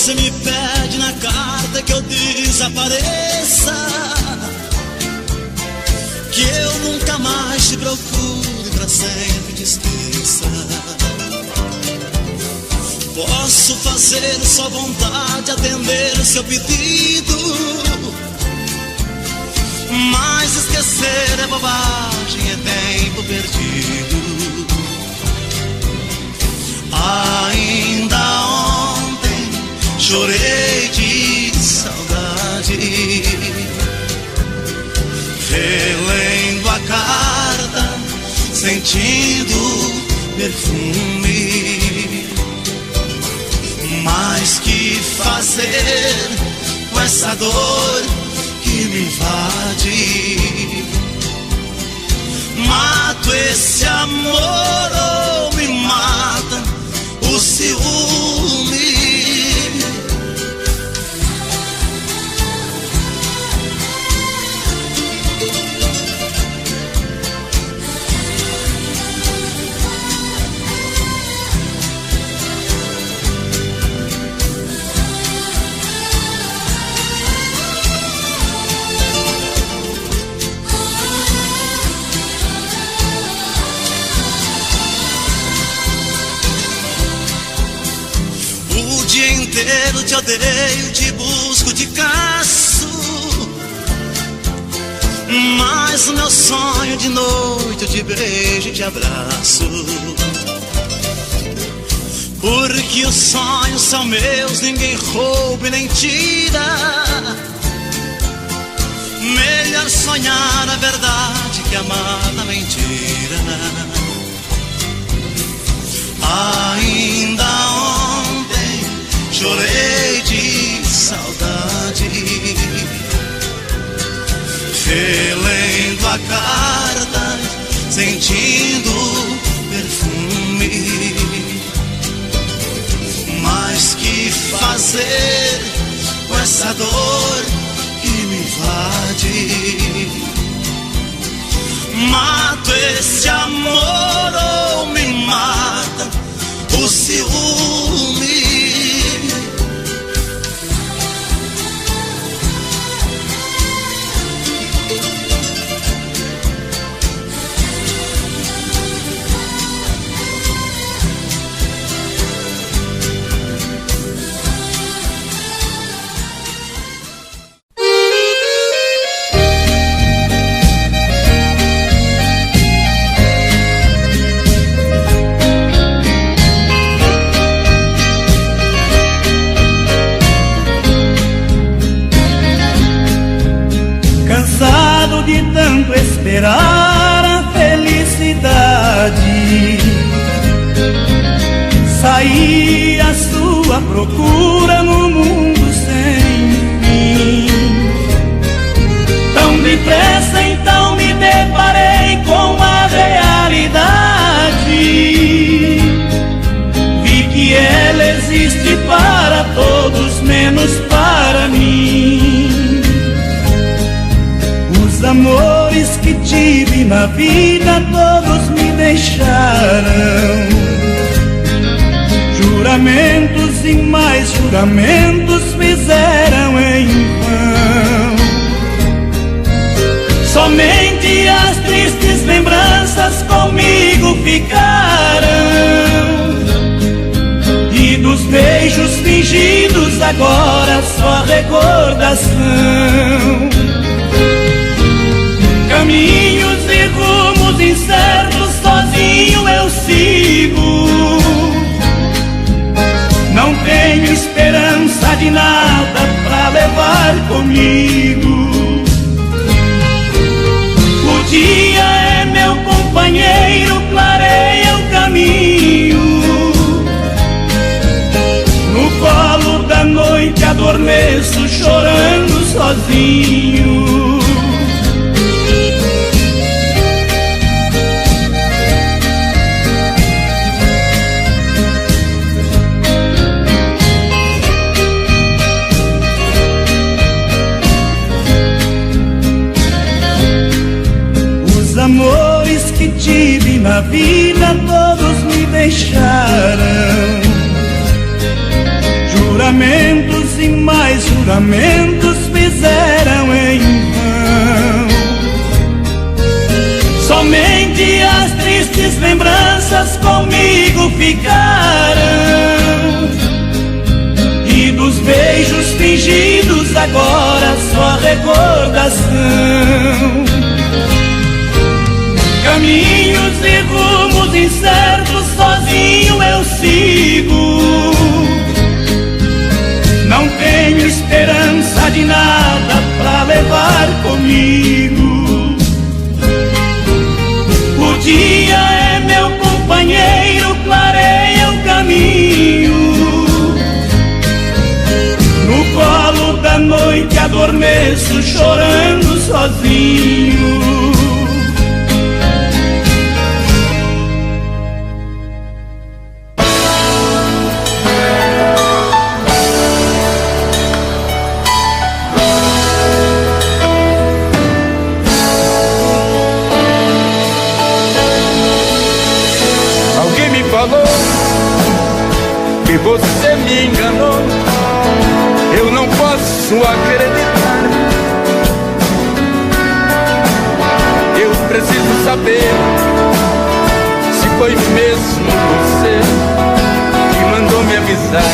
Você me pede na carta que eu desapareça, que eu nunca mais te procure, pra sempre te esqueça. Posso fazer sua vontade, atender o seu pedido, mas esquecer é bobagem, é tempo perdido. Ainda ontem chorei de saudade, relendo a carta, sentindo perfume. Mas que fazer com essa dor que me invade? Mato esse amor ou me mata o ciúme? O dia inteiro te odeio, te busco, te caço, mas o meu sonho de noite eu te beijo e te abraço. Porque os sonhos são meus, ninguém rouba e nem tira. Melhor sonhar a verdade que amar a mentira. Ainda ontem chorei de saudade, relendo a carta, sentindo perfume. Mas que fazer com essa dor que me invade? Mato esse amor ou me mata o ciúme? De tanto esperar a felicidade, saí à sua procura no mundo sem fim. Tão depressa então me deparei com a realidade, vi que ela existe para todos menos para mim. Os amores que tive na vida todos me deixaram, juramentos e mais juramentos fizeram em vão. Somente as tristes lembranças comigo ficaram, e dos beijos fingidos agora só recordação. Caminhos e rumos incertos, sozinho eu sigo. Não tenho esperança de nada pra levar comigo. O dia é meu companheiro, clareia o caminho. No colo da noite adormeço, chorando sozinho. Os amores que tive na vida todos me deixaram, juramentos e mais juramentos fizeram em vão. Somente as tristes lembranças comigo ficaram, e dos beijos fingidos agora só recordação. Caminhos e rumos incertos sozinho eu sigo. Não tenho esperança de nada pra levar comigo. O dia é meu companheiro, clareia o caminho. No colo da noite adormeço chorando sozinho. Que você me enganou, eu não posso acreditar. Eu preciso saber se foi mesmo você que mandou me avisar.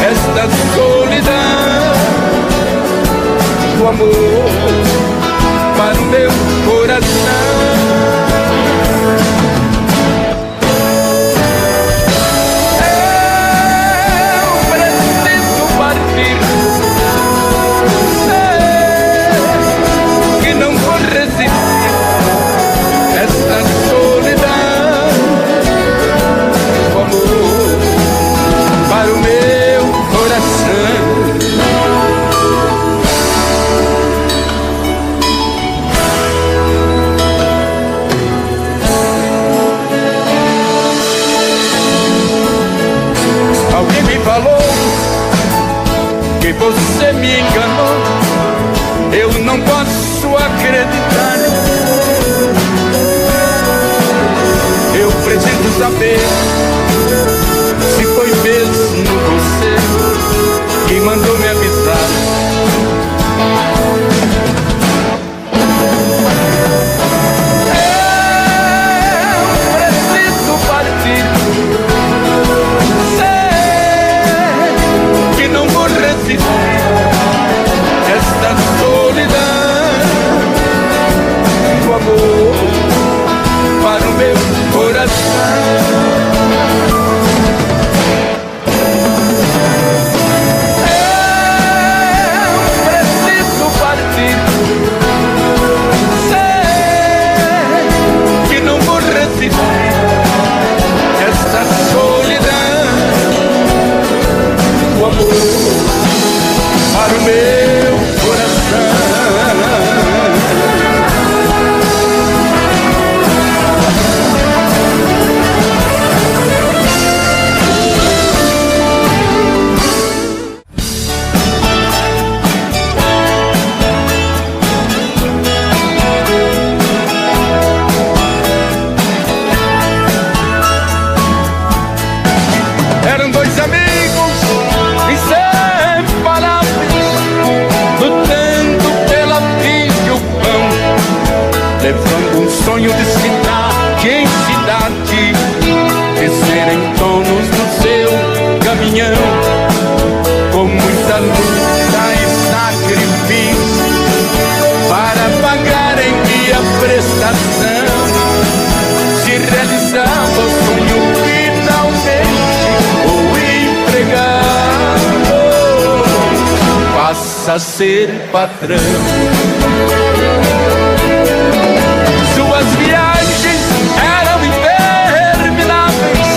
Esta solidão do amor para o meu coração. Eu preciso partir, sei que não vou resistir. Esta solidão do amor para o meu coração. Alguém me falou que você me enganou, eu não posso acreditar. Eu preciso saber se foi mesmo você que mandou me avisar. Eu preciso partir, sei que não vou resistir. Esta solidão do amor para o meu coração. Essa solidão, o amor para o meu coração. Eram dois amigos inseparáveis, lutando pela vida e o pão, levando um sonho de cidade em cidade, de serem donos do seu caminhão, com muita luta e sacrifício, para pagarem minha prestação, se realizava o sonho finalmente. Passa a ser patrão. Suas viagens eram intermináveis,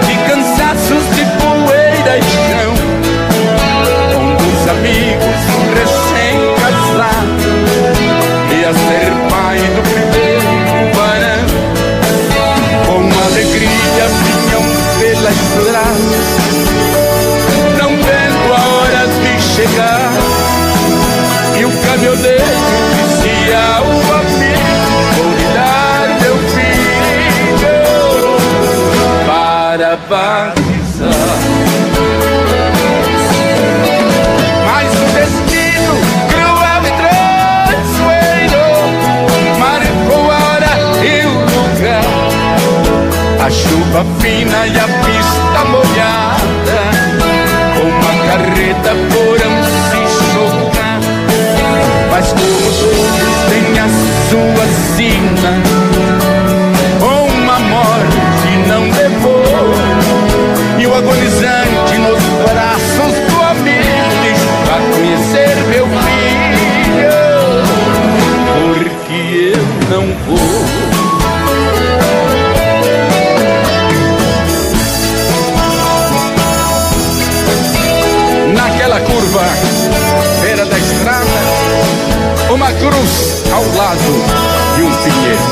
de cansaços de poeira e chão. Um dos amigos recém-casado ia ser pai do primeiro varão. Com alegria vinham pela estrada, não vê caminhoneiro dizia o amigo: vou lhe dar meu filho para batizar. Mas o destino cruel e traiçoeiro marcou a hora e o lugar, a chuva fina e a pista molhada, uma carreta foram se chocar. Mas como todos têm a sua sina, uma morte não levou, e o agonizante nos braços do amigo diz: vá conhecer meu filho, porque eu não vou. Naquela curva, beira da estrada, uma cruz ao lado de um pinheiro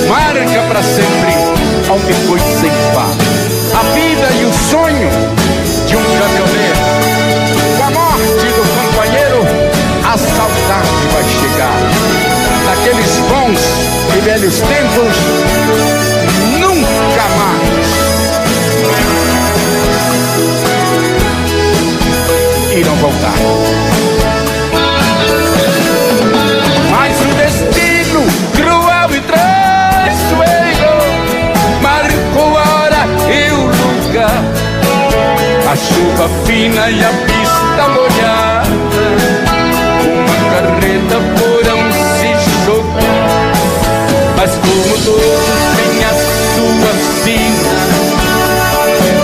marca para sempre onde foi ceifado a vida e o sonho de um caminhoneiro. Com a morte do companheiro, a saudade vai chegar. Naqueles bons e velhos tempos, nunca mais irão voltar. Mas o destino cruel e traiçoeiro marcou a hora e o lugar, a chuva fina e a pista molhada, uma carreta foram se chocar. Mas como todos têm a sua sina,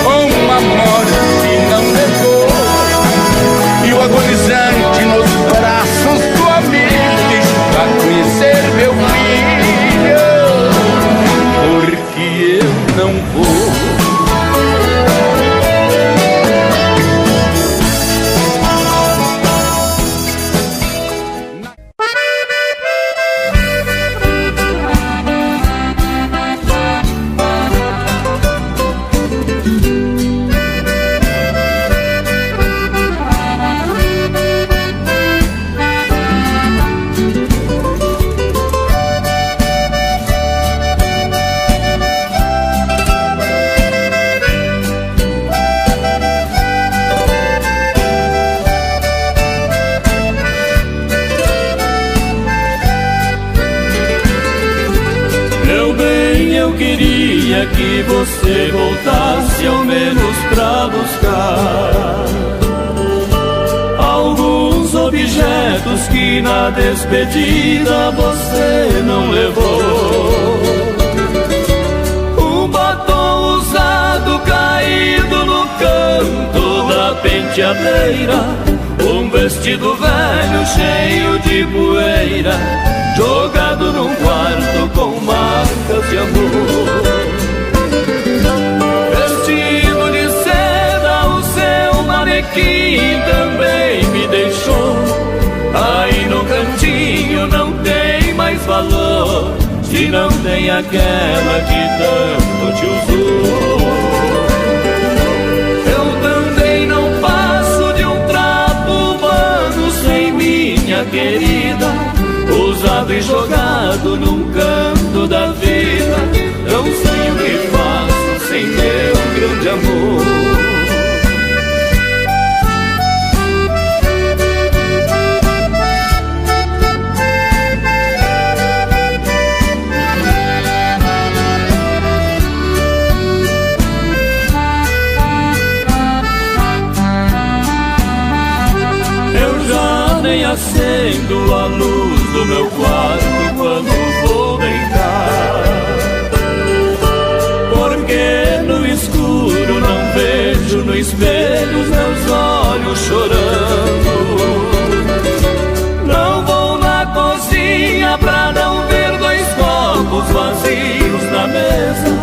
uma morte não levou, e o agonizante nos braços do amigo diz: vá conhecer meu filho, porque eu não vou. Que você voltasse ao menos pra buscar alguns objetos que na despedida você não levou. Um batom usado caído no canto da penteadeira, um vestido velho cheio de poeira jogado num quarto com marcas de amor. Que também me deixou, aí no cantinho não tem mais valor, se não tem aquela que tanto te usou. Eu também não passo de um trapo humano sem minha querida, usado e jogado num canto da vida. Não sei o que faço sem meu grande amor. Acendo a luz do meu quarto quando vou deitar, porque no escuro não vejo no espelho os meus olhos chorando. Não vou na cozinha pra não ver dois copos vazios na mesa,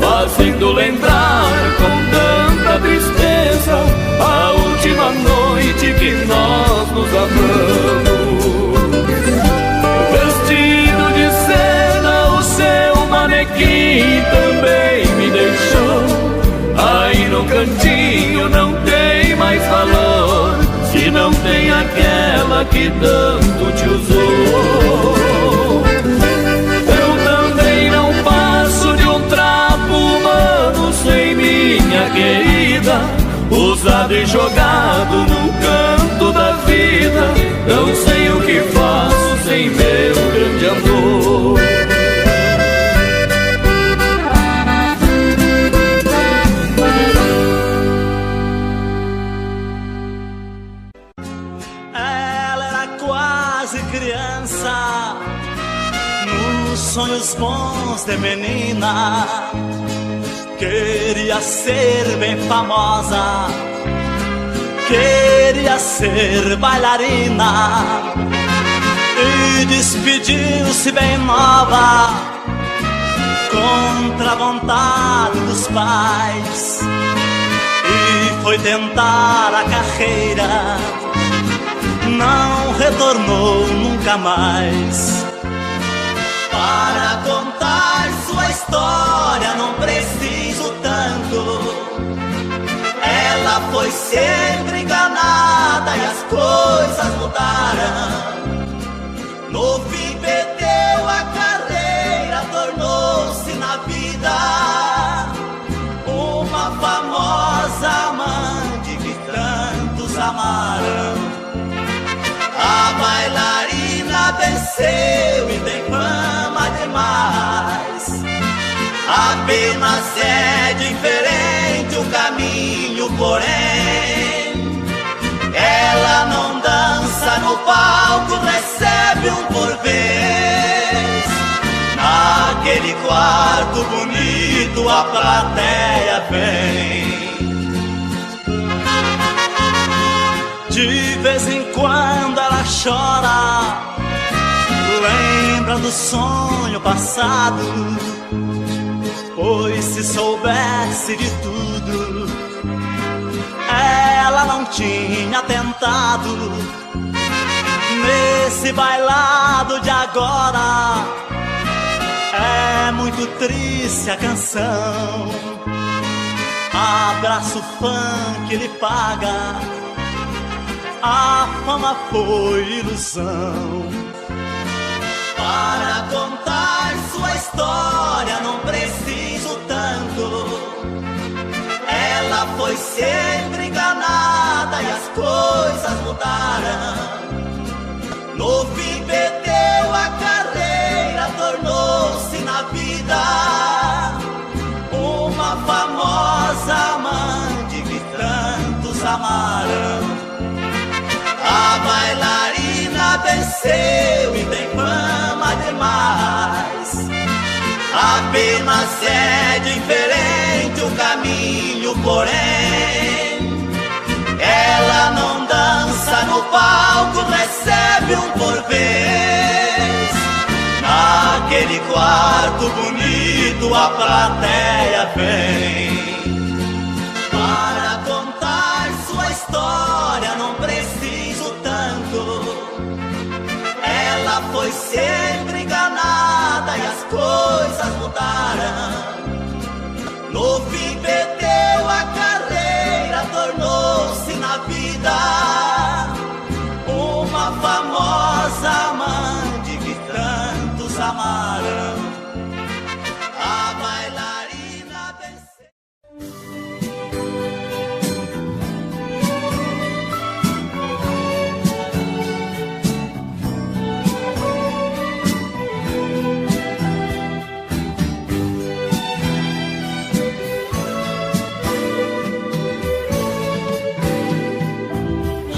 fazendo lembrar com tanta tristeza a última noite que nós nos amamos. Vestido de seda, o seu manequim também me deixou, aí no cantinho não tem mais valor, se não tem aquela que tanto andei jogado num canto da vida, não sei o que faço sem meu grande amor. Ela era quase criança, nos sonhos bons de menina. Queria ser bem famosa, queria ser bailarina, e despediu-se bem nova, contra a vontade dos pais, e foi tentar a carreira, não retornou nunca mais. Para contar sua história não preciso tanto. Ela foi sempre enganada e as coisas mudaram. No fim perdeu a carreira, tornou-se na vida uma famosa amante que tantos amaram. A bailarina venceu e tem fama demais. Apenas é diferente o caminho, porém ela não dança no palco, recebe um por vez. Naquele quarto bonito a plateia vem. De vez em quando ela chora, lembra do sonho passado, pois se soubesse de tudo, ela não tinha tentado. Nesse bailado de agora, é muito triste a canção. Abraço fã que lhe paga, a fama foi ilusão. Para contar sua história não preciso tanto. Ela foi sempre enganada e as coisas mudaram. No fim perdeu a carreira, tornou-se na vida uma famosa amante que tantos amaram. A bailarina venceu e tem fama demais. Apenas é diferente o caminho, porém ela não dança no palco, recebe um por vez. Naquele quarto bonito a plateia vem. Para contar sua história não preciso tanto. Ela foi sempre enganada e as coisas mudaram. No fim perdeu a carreira, tornou-se na vida uma famosa amante que tantos amaram. A bailarina venceu.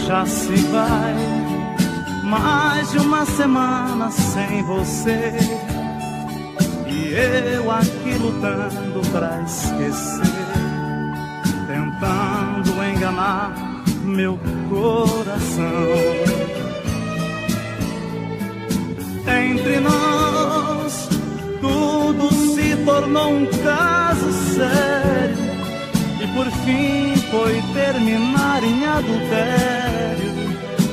Já se vai mais de uma semana sem você, e eu aqui lutando pra esquecer, tentando enganar meu coração. Entre nós tudo se tornou um caso sério, e por fim foi terminar em adultério,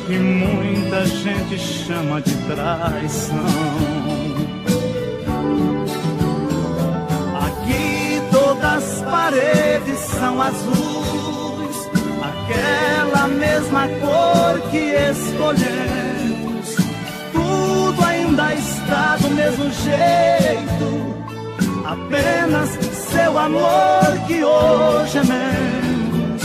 que muita gente chama de traição. Aqui todas as paredes são azuis, aquela mesma cor que escolhemos. Tudo ainda está do mesmo jeito, apenas seu amor que hoje é menos.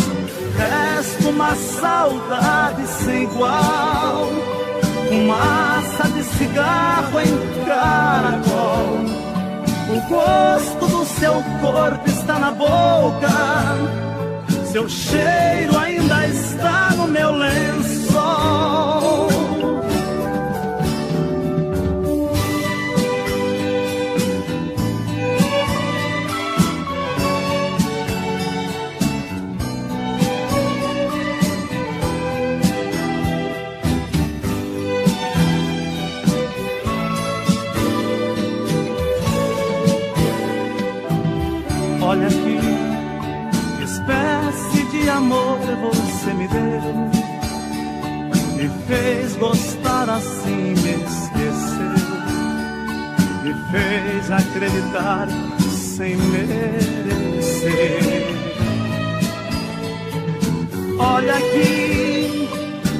Resta uma saudade sem igual, fumaça de cigarro em caracol. O gosto do seu corpo está na boca, seu cheiro ainda está no meu lençol. Olha aqui, que espécie de amor você me deu, me fez gostar assim, me esqueceu, me fez acreditar sem merecer. Olha aqui,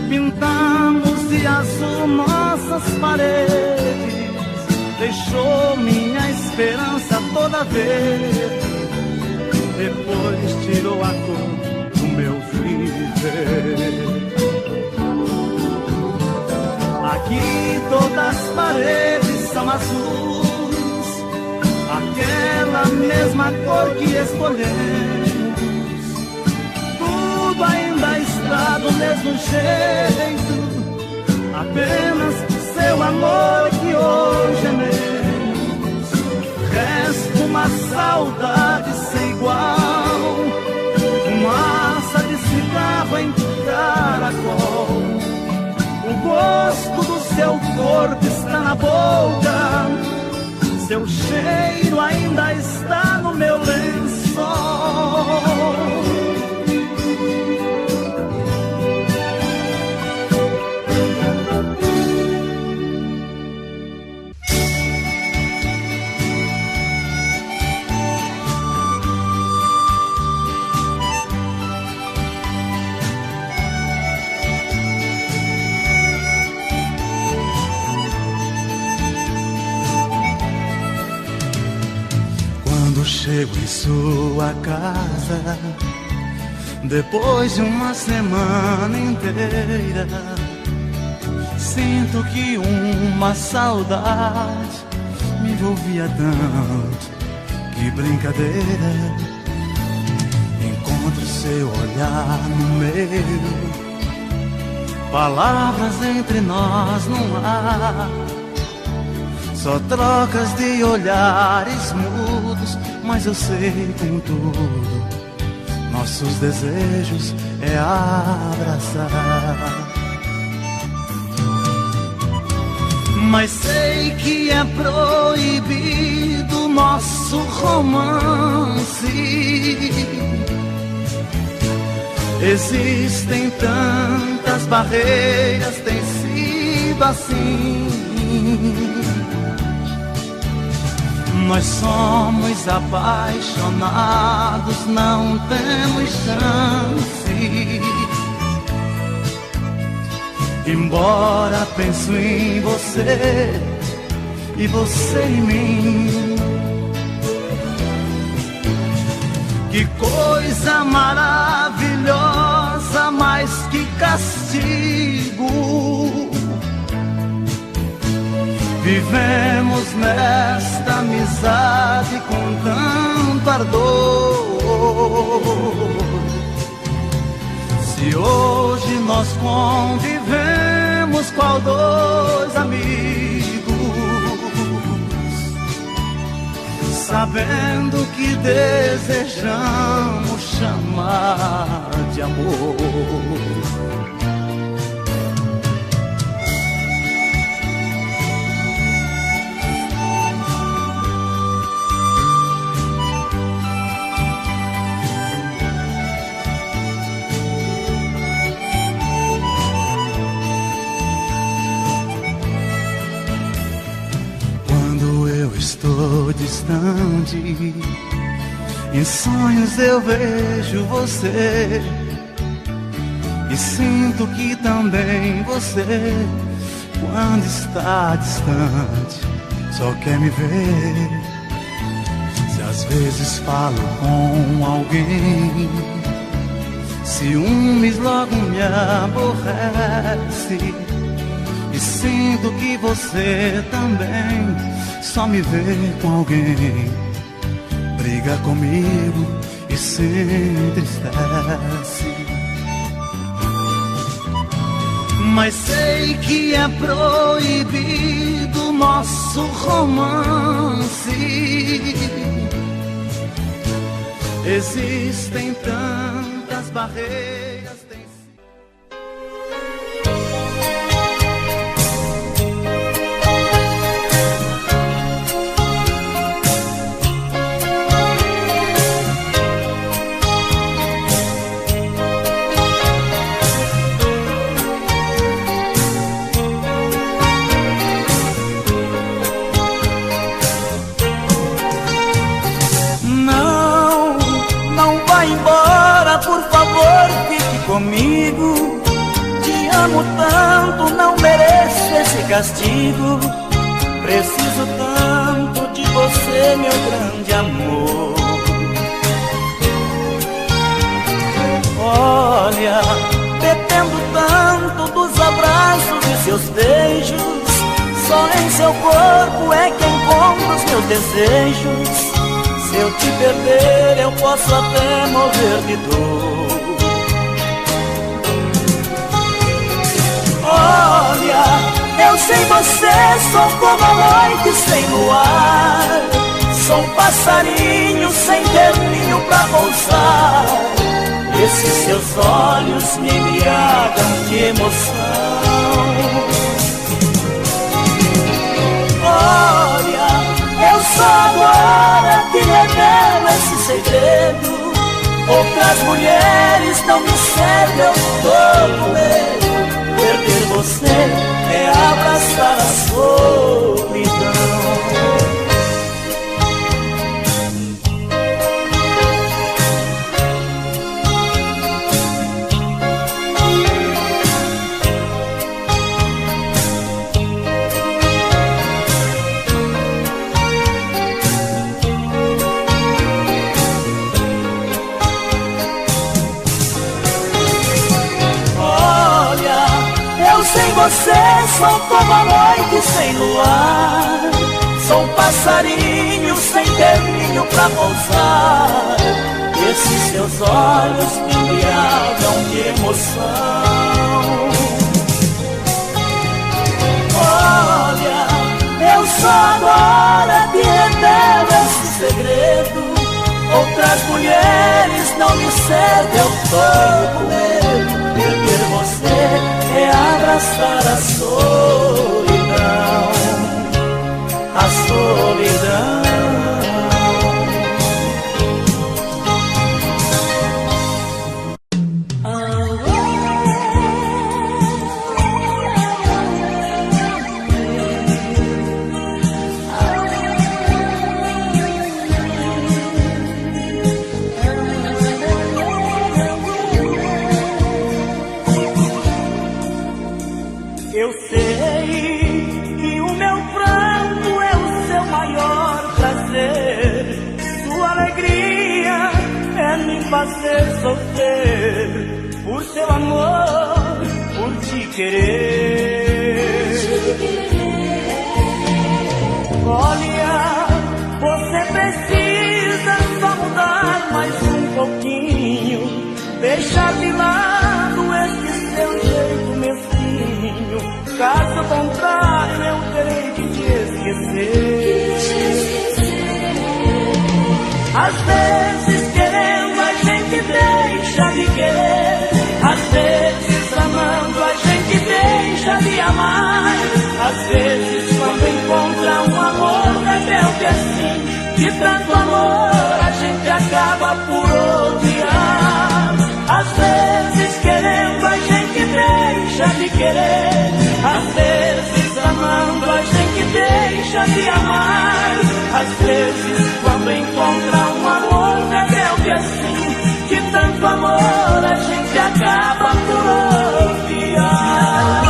pintamos de azul nossas paredes, deixou minha esperança toda verde, depois tirou a cor do meu viver. Aqui todas as paredes são azuis, aquela mesma cor que escolhemos. Tudo ainda está do mesmo jeito, apenas seu amor que hoje é meu. Resta uma saudade sem igual, fumaça de cigarro em caracol. O gosto do seu corpo está na boca, seu cheiro ainda está no meu lençol. Chego em sua casa, depois de uma semana inteira, sinto que uma saudade me envolvia tanto, que brincadeira. Encontro seu olhar no meu, palavras entre nós não há, só trocas de olhares mudos, mas eu sei contudo, nossos desejos é abraçar. Mas sei que é proibido nosso romance. Existem tantas barreiras, tem sido assim. Nós somos apaixonados, não temos chance. Embora penso em você e você em mim, que coisa maravilhosa, mais que castigo. Vivemos nesta amizade com tanto ardor. Se hoje nós convivemos qual dois amigos, sabendo que desejamos chamar de amor. Estou distante, em sonhos eu vejo você, e sinto que também você, quando está distante, só quer me ver. Se às vezes falo com alguém, Ciúmes logo me aborrece, e sinto que você também só me vê com alguém. Briga comigo e se entristece, mas sei que é proibido nosso romance. Existem tantas barreiras. Comigo, te amo tanto, não mereço esse castigo. Preciso tanto de você, meu grande amor. Olha, dependo tanto dos abraços e seus beijos. Só em seu corpo é que encontro os meus desejos. Se eu te perder, eu posso até morrer de dor. Olha, eu sem você sou como a noite sem luar. Sou um passarinho sem ter ninho pra pousar. Esses seus olhos me embriagam de emoção. Olha, eu só agora te revelo esse segredo. Outras mulheres não me servem, eu tô com medo. Perder você é abraçar a solidão. Sem você sou como a noite sem luar. Sou um passarinho sem ter ninho pra pousar. Esses seus olhos me embriagam de emoção. Olha, eu só agora te revelo esse segredo. Outras mulheres não me servem, eu tô com medo. Perder você é abraçar a solidão, a solidão. Eu sei que o meu pranto é o seu maior prazer. Sua alegria é me fazer sofrer. Por seu amor, por te querer. Olha, você precisa só mudar mais um pouquinho. Deixar de lado esse seu jeito mesquinho. Caso contrário, eu terei que te esquecer. Às vezes querendo a gente deixa de querer. Às vezes amando a gente deixa de amar. Às vezes quando encontra um amor rebelde assim, de tanto amor a gente acaba por odiar. Às vezes querendo a gente deixa de querer. Às vezes amando a gente deixa de amar. Às vezes quando encontra um amor rebelde assim, de tanto amor a gente acaba por odiar.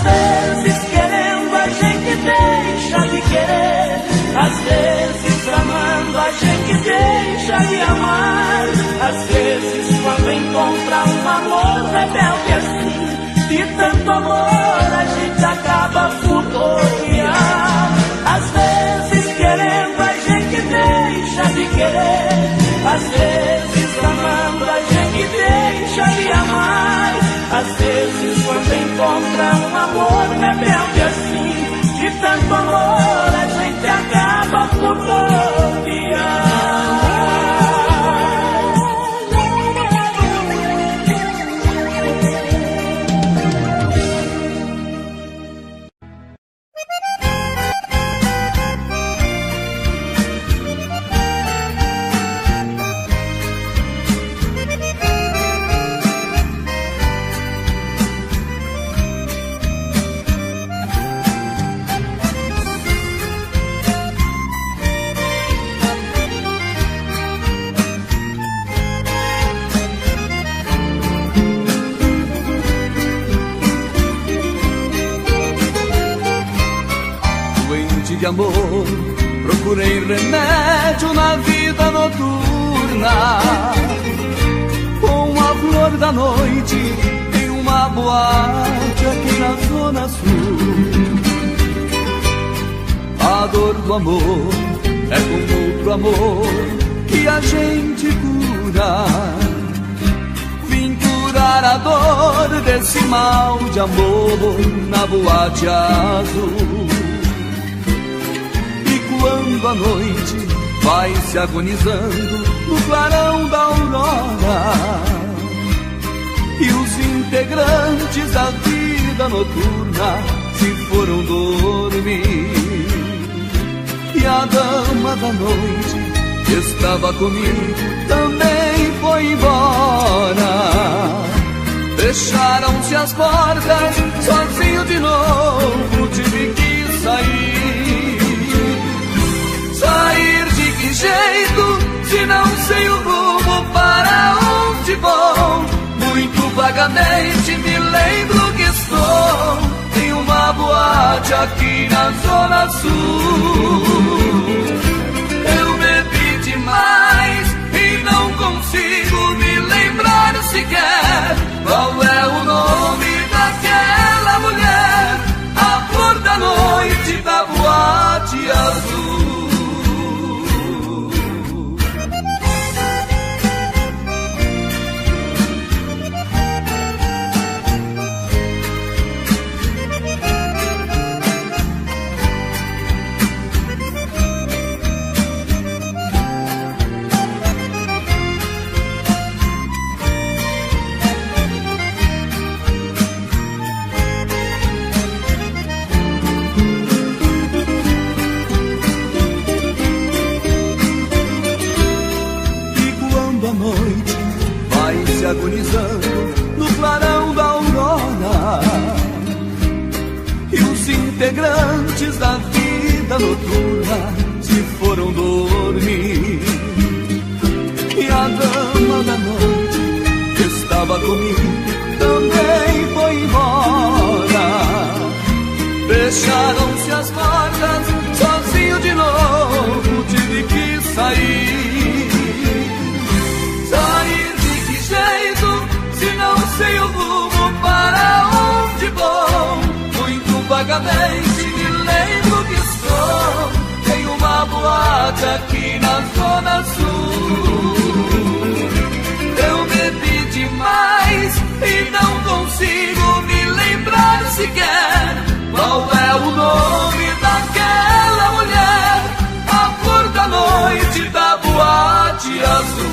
Às vezes querendo a gente deixa de querer, às vezes amando a gente deixa de amar. Às vezes quando encontra um amor rebelde assim, de tanto amor a gente acaba por odiar. Às vezes querendo a gente deixa de querer, às vezes amando a gente deixa de amar. Às vezes quando encontra um amor rebelde assim, de tanto amor a gente acaba por odiar. De amor, procurei remédio na vida noturna, com a flor da noite em uma boate aqui na zona sul. A dor do amor é com outro amor que a gente cura. Vim curar a dor desse mal de amor na boate azul. Quando a noite vai se agonizando no clarão da aurora e os integrantes da vida noturna se foram dormir, e a dama da noite que estava comigo também foi embora. Fecharam-se as portas, sozinho de novo tive que sair. Sair de que jeito, se não sei o rumo para onde vou? Muito vagamente me lembro que estou em uma boate aqui na zona sul. Eu bebi demais e não consigo me lembrar sequer qual é o nome daquela mulher, a flor da noite da boate azul. Agonizando no clarão da aurora e os integrantes da vida noturna se foram dormir, e a dama da noite que estava comigo também foi embora. Fecharam-se as portas, sozinho de novo tive que sair. Sair se não sei o rumo para onde vou? Muito vagamente me lembro que estou em uma boate aqui na zona sul. Eu bebi demais e não consigo me lembrar sequer qual é o nome daquela mulher, a flor da noite da boate azul.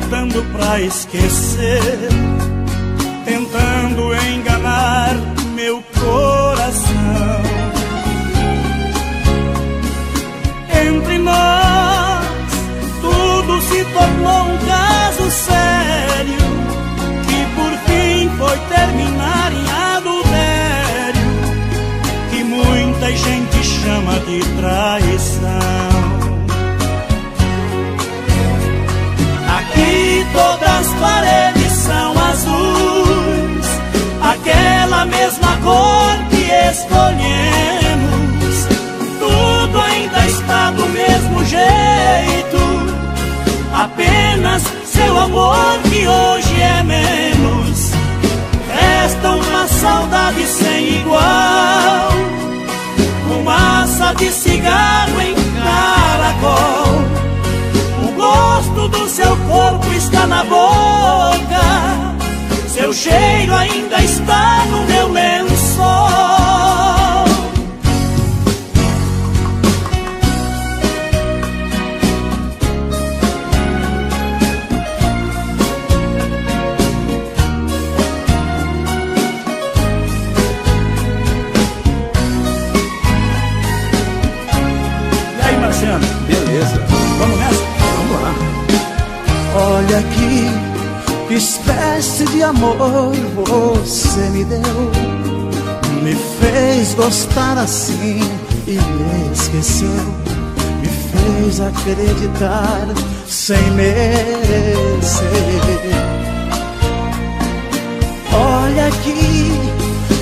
lutando pra esquecer, tentando enganar meu coração. Entre nós tudo se tornou um caso sério, que por fim foi terminar em adultério, que muita gente chama de traição. Aqui todas as paredes são azuis, aquela mesma cor que escolhemos. Tudo ainda está do mesmo jeito, apenas seu amor que hoje é menos. Resta uma saudade sem igual, fumaça de cigarro em caracol. O gosto do seu corpo está na boca, seu cheiro ainda está no meu lençol. E aí, Marciano? Beleza. Vamos nessa? Vamos lá. Olha aqui, que espécie de amor você me deu. Me fez gostar assim e me esqueceu. Me fez acreditar sem merecer. Olha aqui,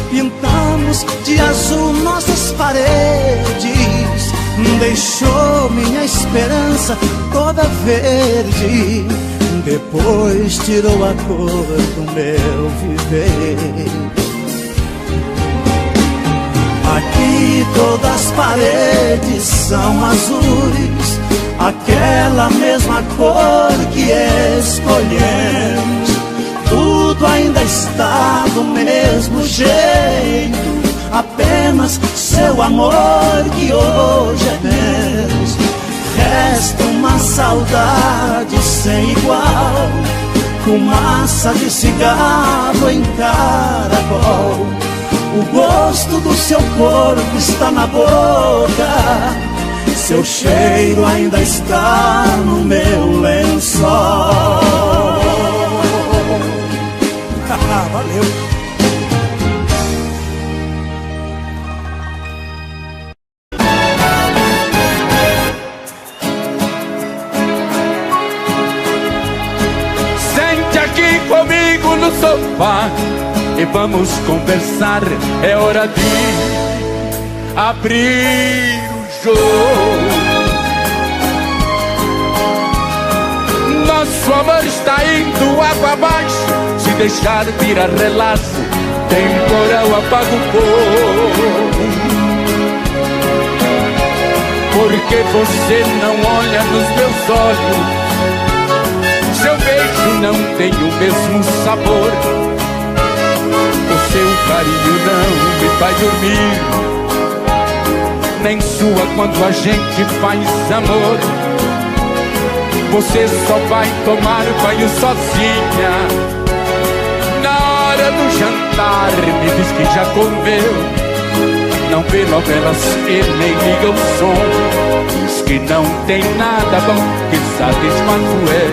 pintamos de azul nossas paredes, deixou minha esperança toda verde, depois tirou a cor do meu viver. Aqui todas as paredes são azuis, aquela mesma cor que escolhemos. Tudo ainda está do mesmo jeito, apenas seu amor que hoje é menos. Resta uma saudade sem igual, fumaça de cigarro em caracol. O gosto do seu corpo está na boca, seu cheiro ainda está no meu lençol. Valeu! Sente aqui comigo no sofá e vamos conversar. É hora de abrir o jogo. Nosso amor está indo água abaixo. Se deixar virar relaxo, temporal apaga o fogo. Porque você não olha nos meus olhos, seu beijo não tem o mesmo sabor, o seu carinho não me faz dormir, nem sua quando a gente faz amor. Você só vai tomar banho sozinha, na hora do jantar me diz que já comeu, não vê novelas e nem liga o som, diz que não tem nada bom que satisfazer.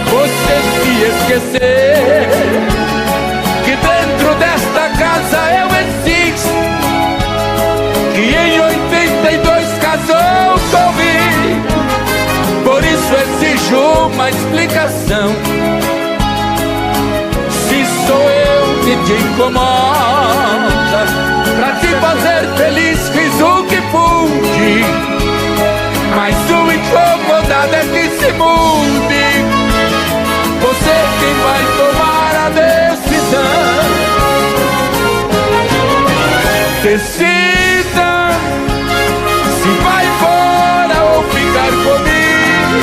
Você se esquecer que dentro desta casa eu existo, que em 82 casou comigo. Por isso exijo uma explicação. Se sou eu que te incomoda, pra te fazer feliz fiz o que pude, mas o incomodado é que se mude. Você quem vai tomar a decisão. Decida se vai embora ou ficar comigo,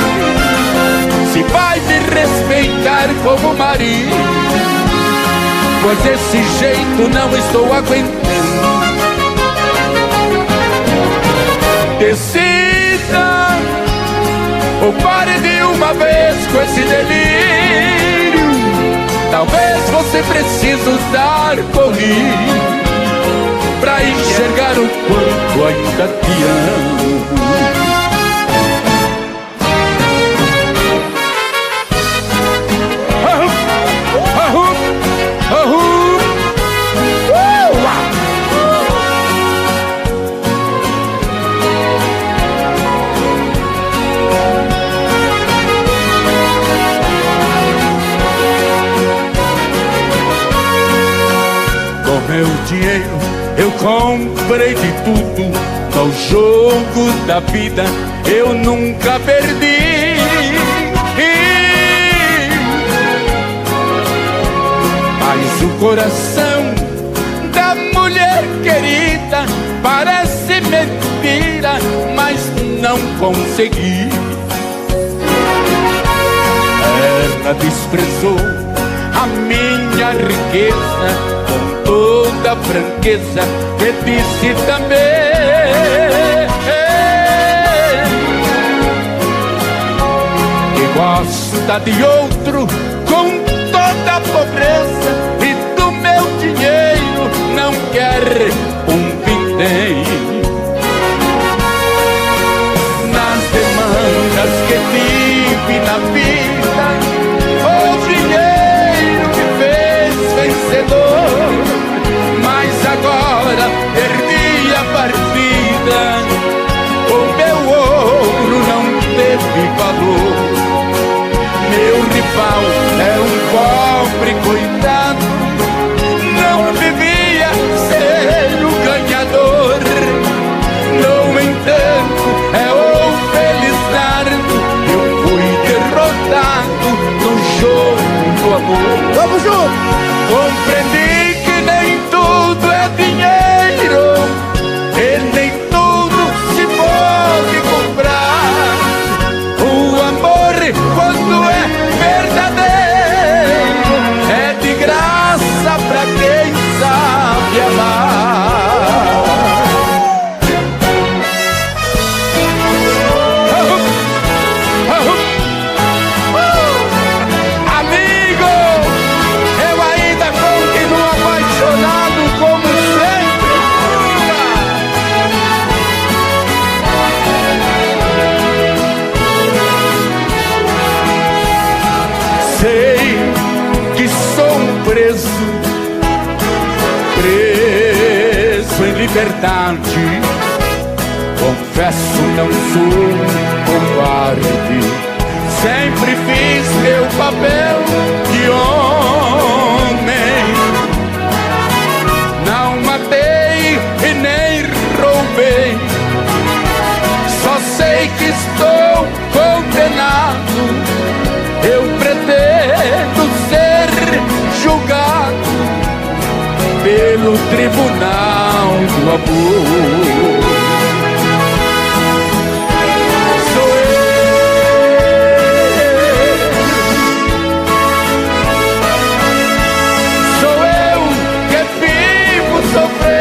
se vai me respeitar como marido, pois desse jeito não estou aguentando. Decida Ou pare de uma vez com esse delírio. Talvez você precise usar colírio pra enxergar o quanto ainda te amo. Com meu dinheiro eu comprei de tudo. No jogo da vida eu nunca perdi. Mas o coração da mulher querida parece mentira, mas não consegui. Ela desprezou a minha riqueza com toda franqueza, que disse também que gosta de outro com toda a pobreza, e do meu dinheiro não quer um vintém. Nas demandas que tive na vida, o dinheiro me fez vencedor. Mas agora perdi a partida, o meu ouro não teve valor. Meu rival é um pobre coitado, não devia ser o ganhador. No entanto, é o Felizardo, eu fui derrotado no jogo do amor. Vamos junto! Compreendi que nem tudo é dinheiro, e nem tudo se pode comprar. O amor, quando é verdadeiro, é de graça pra quem sabe amar. Amigo, eu ainda continuo apaixonado como sempre. Sei que sou um preso em liberdade. Confesso, não sou um covarde. Sempre fiz meu papel de homem. Não matei e nem roubei. Só sei que estou condenado. Eu pretendo ser julgado pelo tribunal do amor. Sou eu que vivo sofrendo.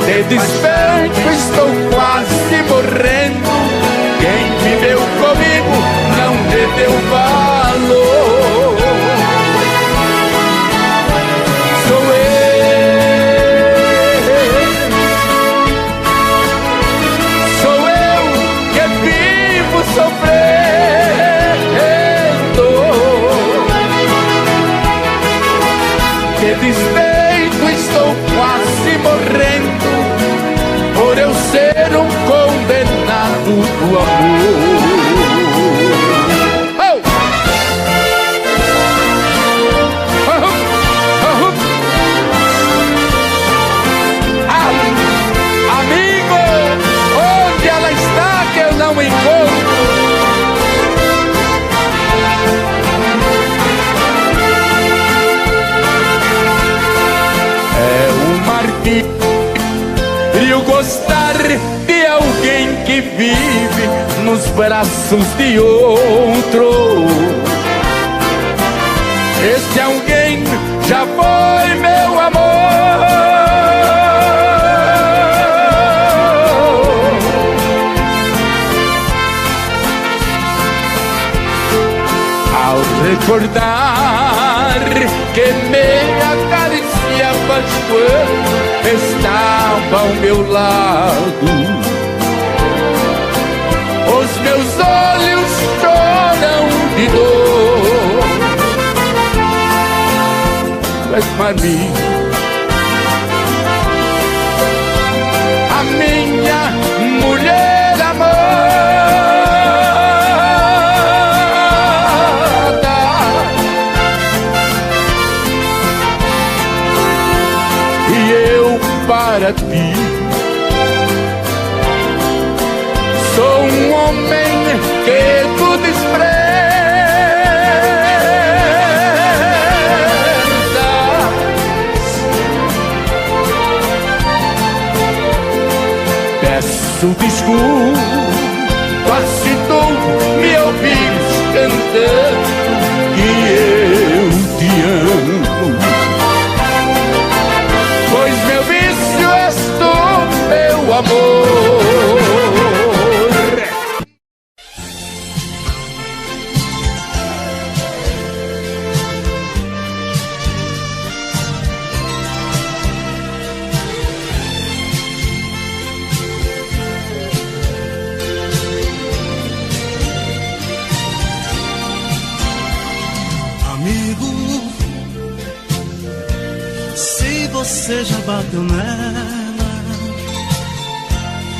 De despeito estou quase morrendo. Quem viveu comigo não me deu valor. Sou eu que vivo sofrendo. De despeito estou quase morrendo, por eu ser um condenado do amor. Oh! Oh! Oh! Amigo, onde ela está que eu não encontro? É um martírio gostar de alguém que vive nos braços de outro. Esse alguém já foi meu amor. recordar que me acariciavas quando estava ao meu lado. Os meus olhos choram de dor, mas para mim a minha mulher amada, e eu para ti sou um homem que tu desprezas. Peço desculpa se tu me ouvires cantando que eu te amo, pois meu vício és tu, meu amor. Você já bateu nela,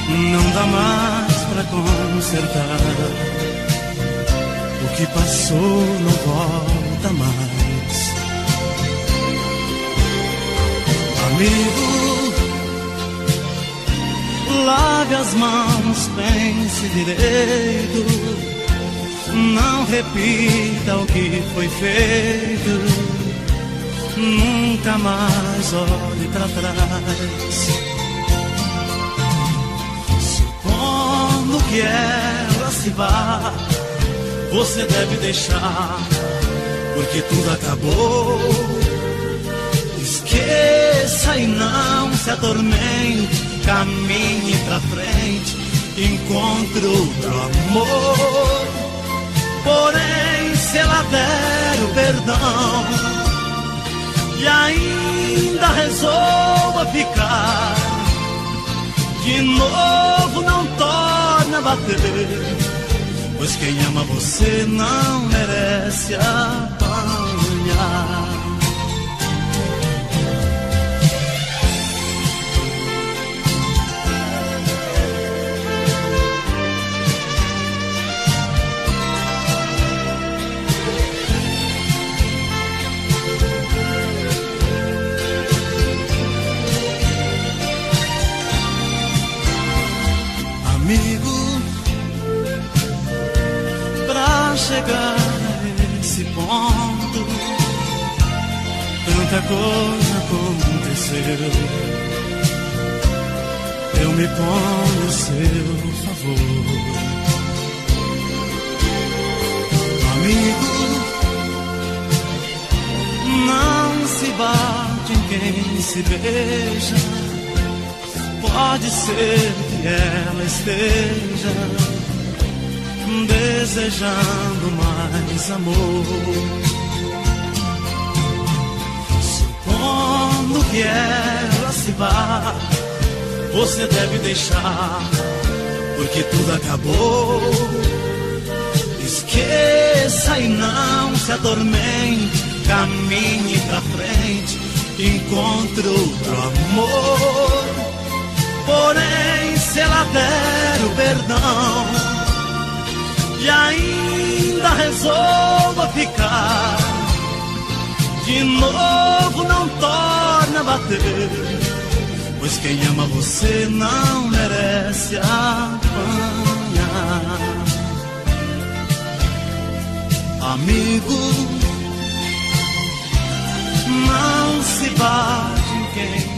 não dá mais pra consertar. O que passou não volta mais. Amigo, lave as mãos, pense direito, não repita o que foi feito. Nunca mais olhe pra trás. Supondo que ela se vá, você deve deixar, porque tudo acabou. Esqueça e não se atormente, caminhe pra frente, encontre outro amor. Porém, se ela der o perdão e ainda resolva ficar, de novo não torna a bater, pois quem ama você não merece apanhar. Amigo, pra chegar a esse ponto, tanta coisa aconteceu. Eu me ponho a seu favor. Amigo, não se bate em quem se beija. Pode ser que ela esteja desejando mais amor. Supondo que ela se vá, você deve deixar, porque tudo acabou. Esqueça e não se atormente, caminhe pra frente, encontre outro amor. Porém, se ela der o perdão e ainda resolva ficar, de novo não torna a bater, pois quem ama você não merece apanhar. Amigo, não se bate em quem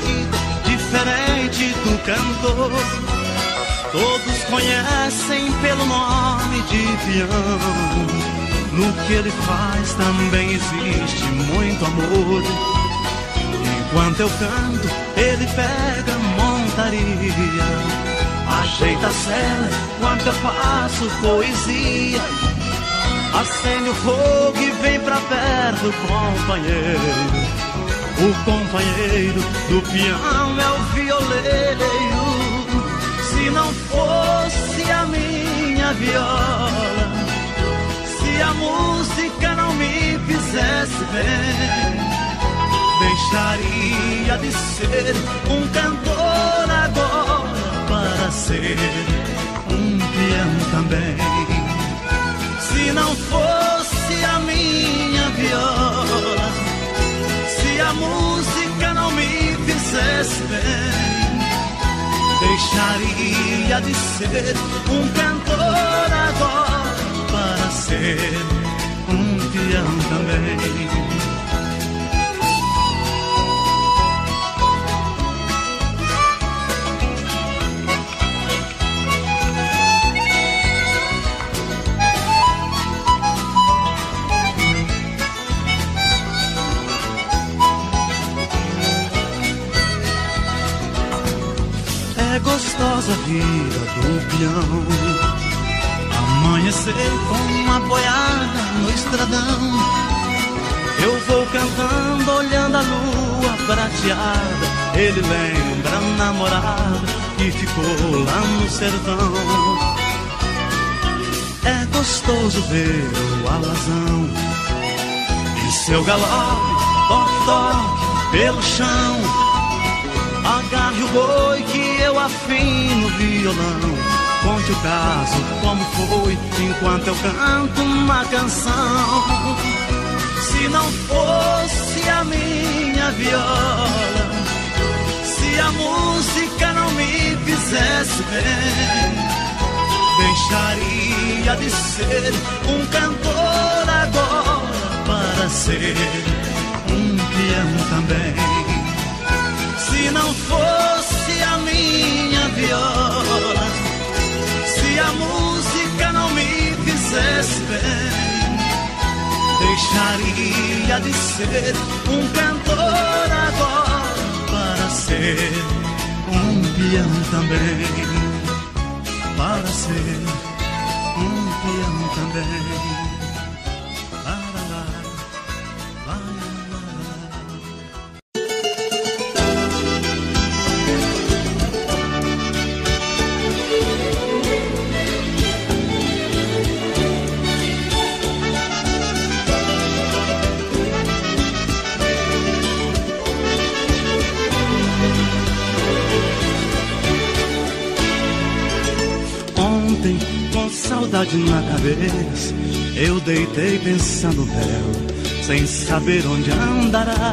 vida diferente do cantor. Todos conhecem pelo nome de peão. No que ele faz também existe muito amor. Enquanto eu canto, ele pega montaria, ajeita a cela enquanto eu faço poesia. Acende o fogo e vem pra perto, companheiro. O companheiro do peão é o violeiro. Se não fosse a minha viola, se a música não me fizesse bem, deixaria de ser um cantor agora para ser um peão também. Se não fosse a minha viola, se a música não me fizesse bem, deixaria de ser um cantor agora para ser um peão também. É gostosa a vida do peão, amanhecer com uma boiada no estradão. Eu vou cantando, olhando a lua prateada. Ele lembra a namorada que ficou lá no sertão. É gostoso ver o alazão e seu galope, toque pelo chão. Agarre o boi que eu afino o violão. Conte o caso, como foi, enquanto eu canto uma canção. Se não fosse a minha viola, se a música não me fizesse bem, deixaria de ser um cantor agora para ser um peão também. Se não fosse a minha viola, se a música não me fizesse bem, deixaria de ser um cantor agora para ser um peão também. Para ser um peão também. Com saudade na cabeça, eu deitei pensando nela, sem saber onde andará.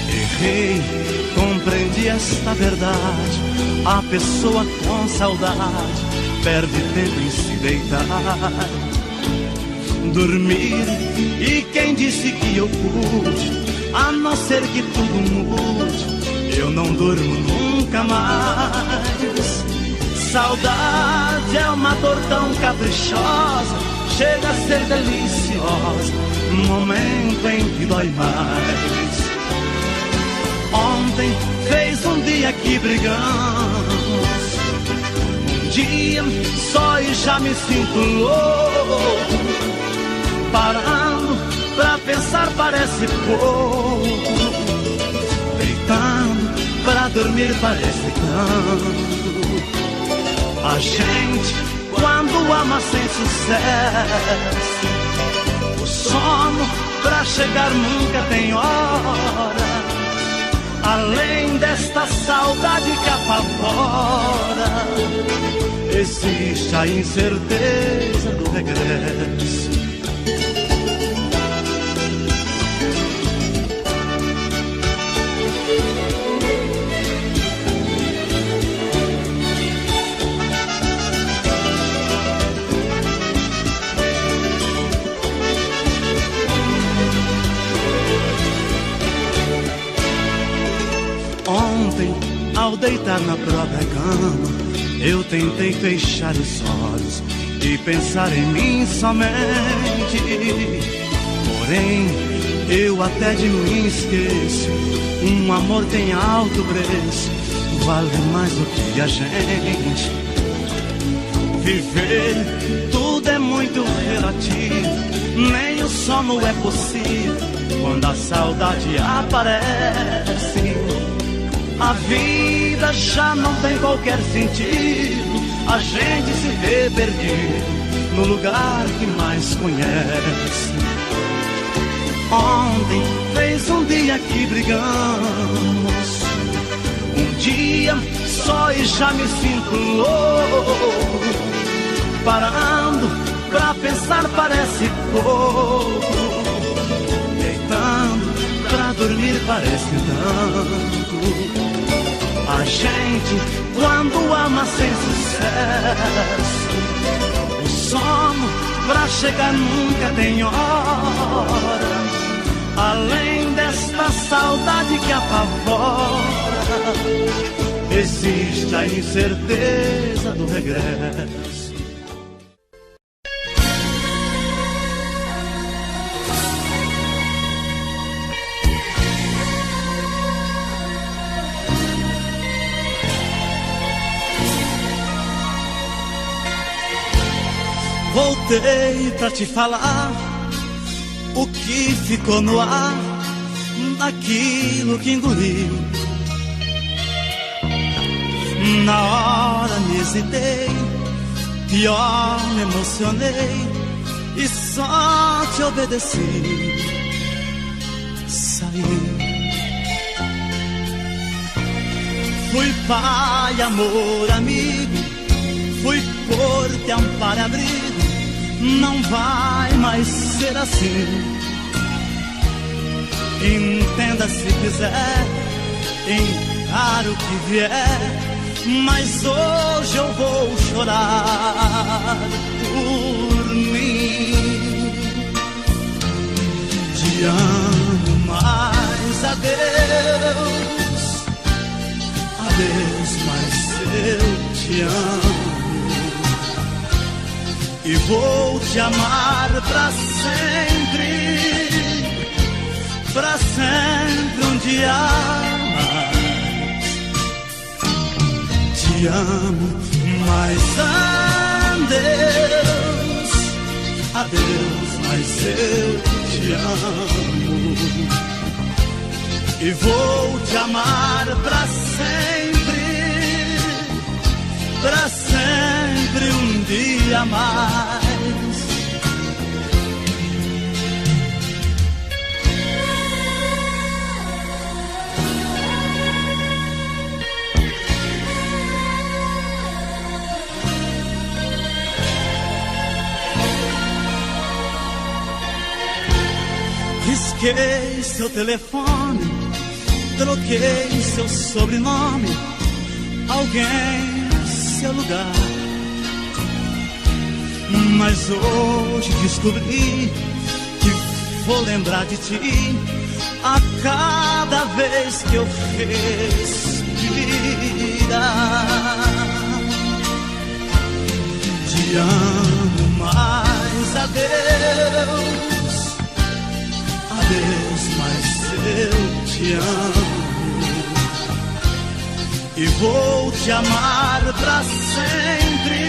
Errei, compreendi esta verdade. A pessoa com saudade perde tempo em se deitar, dormir. E quem disse que eu pude, a não ser que tudo mude, eu não durmo nunca mais. Saudade é uma dor tão caprichosa, chega a ser deliciosa, momento em que dói mais. Ontem fez um dia que brigamos, um dia só e já me sinto louco. Parando pra pensar parece pouco, deitando pra dormir parece tanto. A gente, quando ama sem sucesso, o sono pra chegar nunca tem hora. Além desta saudade que apavora, existe a incerteza do regresso. deitar na própria cama, eu tentei fechar os olhos e pensar em mim somente. Porém, eu até de mim esqueço. Um amor tem alto preço, vale mais do que a gente. Viver, tudo é muito relativo, nem o sono é possível quando a saudade aparece. A vida já não tem qualquer sentido, a gente se vê perdido no lugar que mais conhece. Ontem fez um dia que brigamos, um dia só e já me sinto louco. Parando pra pensar parece pouco, deitando pra dormir parece tanto. A gente quando ama sem sucesso, o sono pra chegar nunca tem hora. Além desta saudade que apavora, existe a incerteza do regresso. Voltei pra te falar o que ficou no ar, daquilo que engoli. Na hora me hesitei, pior me emocionei e só te obedeci. Saí. Fui pai, amor, amigo, fui porte, amparo, abrigo. Não vai mais ser assim. Entenda se quiser, encaro o que vier, mas hoje eu vou chorar por mim. Te amo, mas adeus, adeus, mas eu te amo. E vou te amar pra sempre um dia mais. Te amo, mas adeus, adeus, mas eu te amo. E vou te amar pra sempre um dia mais. Risquei seu telefone, troquei seu sobrenome, alguém seu lugar. Mas hoje descobri que vou lembrar de ti a cada vez que eu respirar. Te amo, mas adeus, adeus, mas eu te amo. E vou te amar pra sempre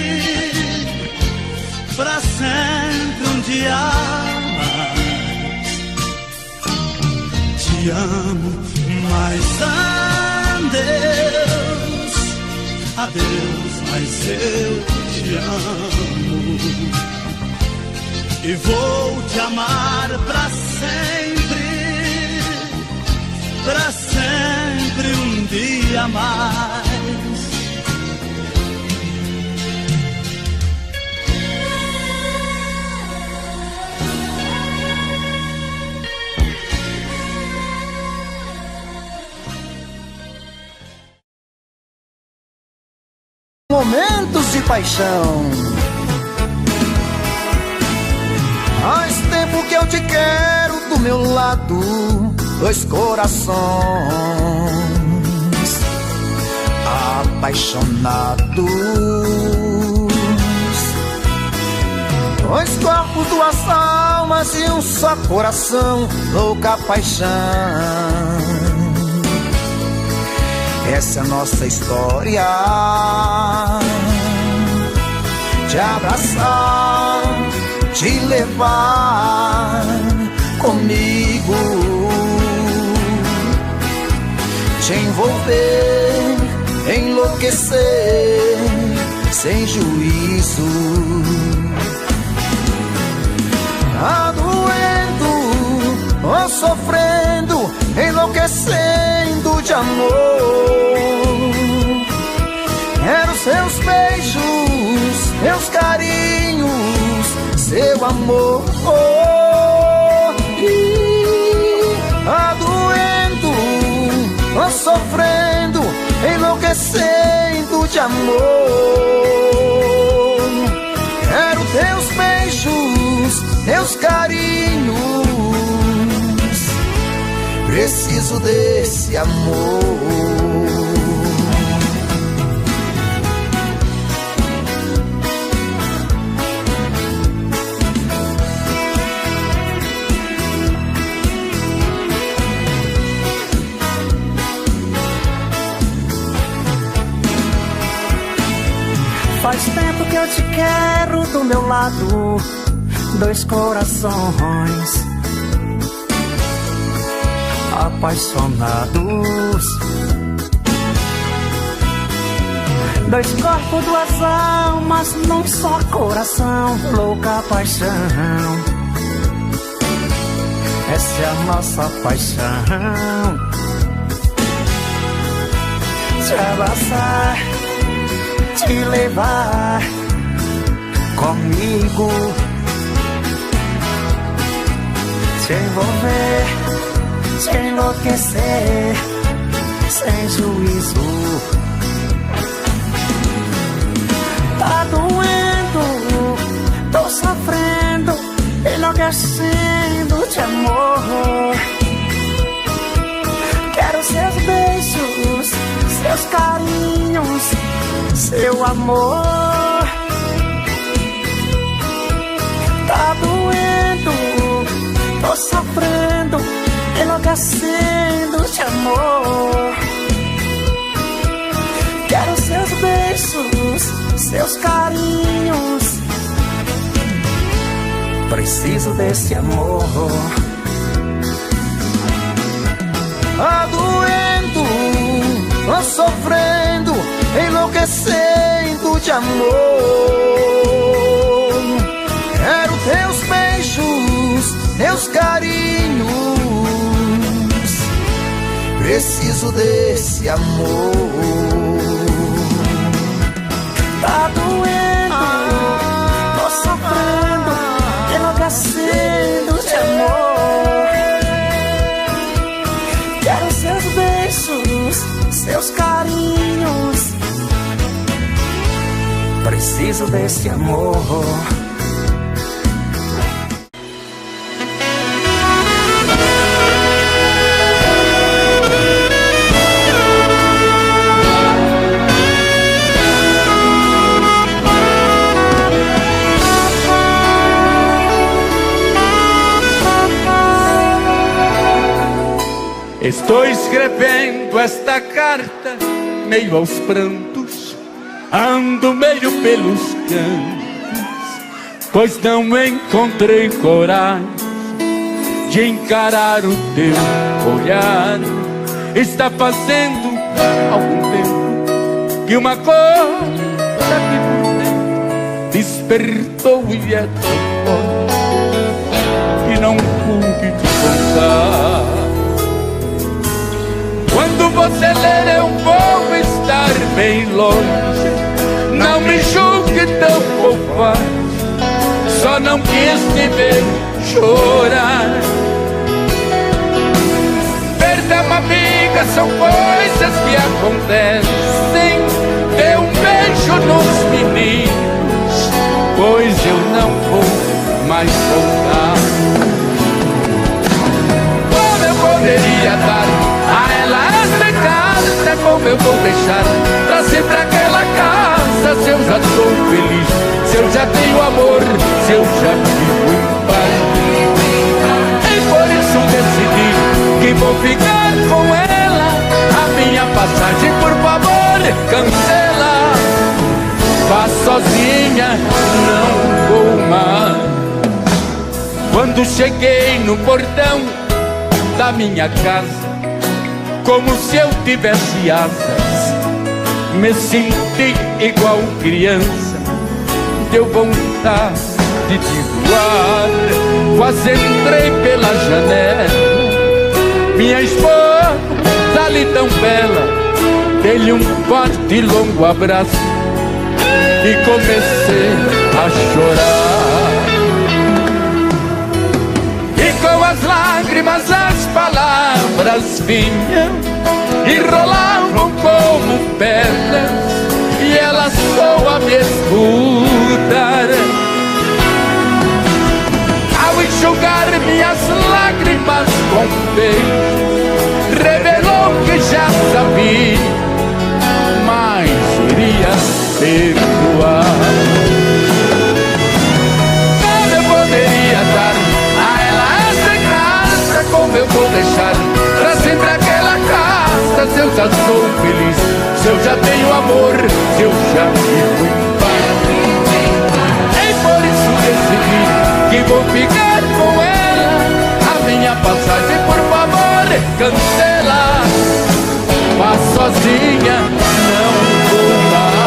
um dia mais. Te amo, mas adeus, adeus, mas eu te amo. E vou te amar pra sempre um dia mais. Momentos de paixão. Faz tempo que eu te quero do meu lado, dois corações. apaixonados. Dois corpos, duas almas e um só coração, louca paixão. Essa é a nossa história, te abraçar, te levar comigo, te envolver, enlouquecer sem juízo. Tá doendo ou sofrendo, enlouquecendo de amor. Quero seus beijos, meus carinhos, seu amor. Tá doendo ou sofrendo, enlouquecendo de amor. Quero teus beijos, teus carinhos, preciso desse amor. Faz tempo que eu te quero do meu lado, dois corações apaixonados, dois corpos, duas almas num só coração, louca paixão. Essa é a nossa paixão, te abraçar, te levar comigo, te envolver, te enlouquecer sem juízo. Tá doendo, tô sofrendo, enlouquecendo de amor. Quero seus beijos, seus carinhos, seu amor. Tá doendo, tô sofrendo, enlouquecendo de amor. Quero seus beijos, seus carinhos, preciso desse amor. Tá doendo, tô sofrendo, enlouquecendo de amor. Quero teus beijos, teus carinhos, preciso desse amor. Tá doendo, tô sofrendo, enlouquecendo de amor. Quero seus beijos, seus carinhos, preciso desse amor. Estou escrevendo esta carta meio aos prantos, ando meio pelos cantos, pois não encontrei coragem de encarar o teu olhar. Está fazendo algum tempo que uma coisa que por dentro despertou e é tão forte que não pude te contar. Quando você ler eu vou estar bem longe, não me julgue tão covarde, só não quis te ver chorar. Perder uma amiga são coisas que acontecem, dê um beijo nos meninos, pois eu não vou mais voltar. Como eu poderia dar a ela esta carta, como eu vou deixar sozinha não vou mais. Quando cheguei no portão da minha casa, como se eu tivesse asas, me senti igual criança, deu vontade de voar. Quase entrei pela janela, minha esposa ali tão bela, dei-lhe um forte e longo abraço e comecei a chorar. E com as lágrimas as palavras vinham e rolavam como pedras, e ela só a me escutar. Ao enxugar minhas lágrimas com beijo, revelou que já sabia, mas iria perdoar. Como eu poderia dar a ela essa carta? Como eu vou deixar pra sempre aquela casa? Se eu já sou feliz, se eu já tenho amor, se eu já vivo em paz. E por isso decidi que vou ficar com ela. A minha passagem, por favor, cancela. Vá sozinha, não vou mais.